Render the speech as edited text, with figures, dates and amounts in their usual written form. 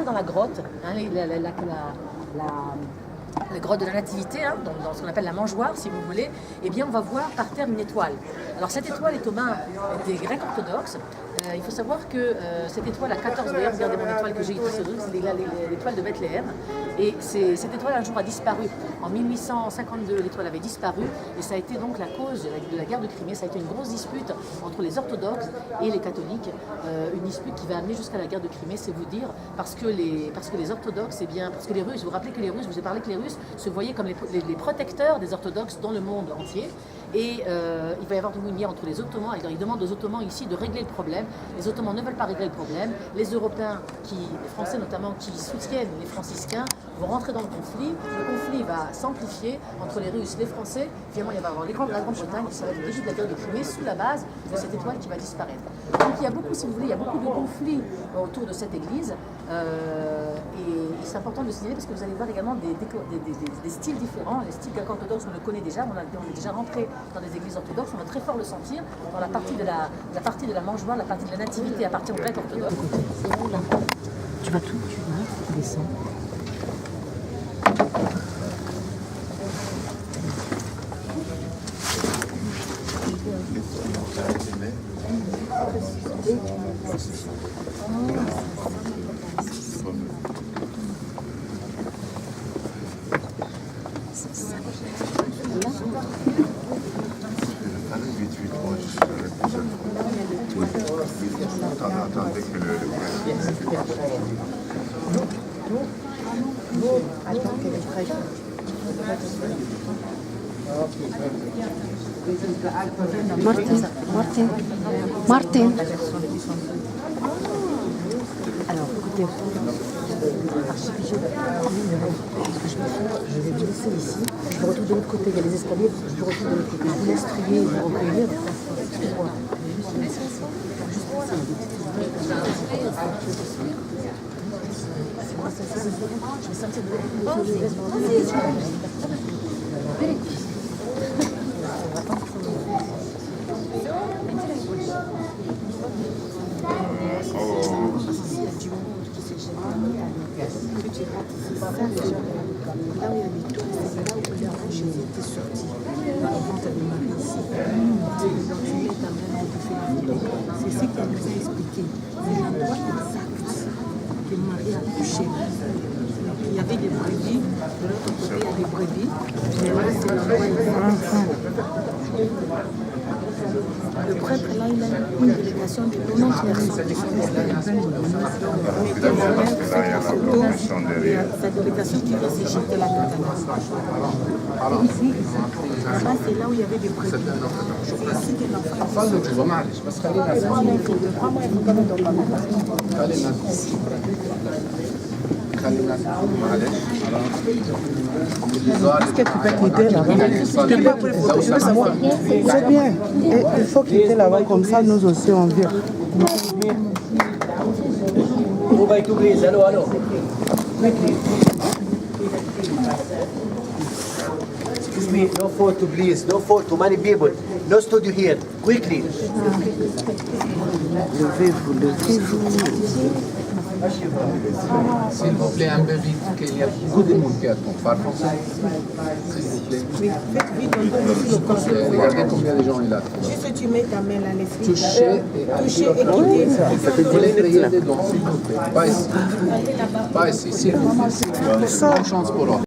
rentrer dans la grotte, hein, la grotte de la Nativité, hein, dans ce qu'on appelle la mangeoire, si vous voulez, eh bien, on va voir par terre une étoile. Alors, cette étoile est aux mains des Grecs orthodoxes. Il faut savoir que cette étoile a 14, d'ailleurs, regardez mon étoile que j'ai ici, c'est l'étoile de Bethléem. Et cette étoile, un jour, a disparu. En 1852, l'étoile avait disparu, et ça a été donc la cause de la guerre de Crimée. Ça a été une grosse dispute entre les orthodoxes et les catholiques, une dispute qui va amener jusqu'à la guerre de Crimée, c'est vous dire, parce que les orthodoxes, eh bien, parce que les Russes, vous vous rappelez que les Russes, je vous ai parlé que les Russes se voyaient comme les protecteurs des orthodoxes dans le monde entier. Et il va y avoir une guerre entre les Ottomans. Ils demandent aux Ottomans ici de régler le problème. Les Ottomans ne veulent pas régler le problème. Les Européens, les Français notamment, qui soutiennent les franciscains, vont rentrer dans le conflit. Le conflit va s'amplifier entre les Russes, les Français. Finalement, il va y avoir la Grande-Bretagne qui sera le début de la guerre de Crimée sous la base de cette étoile qui va disparaître. Donc il y a beaucoup, si vous voulez, il y a beaucoup de conflits autour de cette église. Et c'est important de le signaler parce que vous allez voir également des styles différents. Les styles grecs orthodoxes, on le connaît déjà, on est déjà rentré dans des églises orthodoxes, on va très fort le sentir dans la partie de la mangeoire, la partie de la nativité appartient aux grecs orthodoxes. Tu vas tout, tu descends. Martin. Alors, écoutez, je vais vous laisser ici. Je vous retrouve de l'autre côté, il y a les escaliers, je vous retrouve de l'autre côté. Je vous laisse trier, vous recueillir. Excusez-moi. Je vais sortir de là où il y a les tours, c'est là où Jésus était sorti. Avant, tu as démarré ici. Donc tu mets ta main là, tu fais la vidéo. C'est ce qu'elle nous a expliqué. C'est l'endroit exact que Marie a couché. Il y avait des brebis, de l'autre côté il y a des brebis. Mais là, c'est l'endroit exact. Le prêtre, là, il a une délégation de 90 personnes. Sa délégation qui vient s'échapper la catastrophe. Ici, là, c'est là où il y avait des brebis. C'est ici que l'enfant Est-ce que tu peux quitter là-bas? C'est bien. Et il faut quitter là-bas, comme ça nous aussi on vient. Allô. Excuse me, no photo please, no photo, many people. No studio here, quickly. Levez-vous, levez-vous. S'il vous plaît, un peu vite, qu'il y a beaucoup de monde qui attend. Parle français. S'il vous plaît. Oui, faites vite, on donne le Regardez combien de gens il attend. Juste tu mets ta main là, les filles. Touchez et quittez. Vous les priez dedans, s'il vous plaît. Pas ici. Pas ici, s'il vous plaît. Bonne chance pour eux.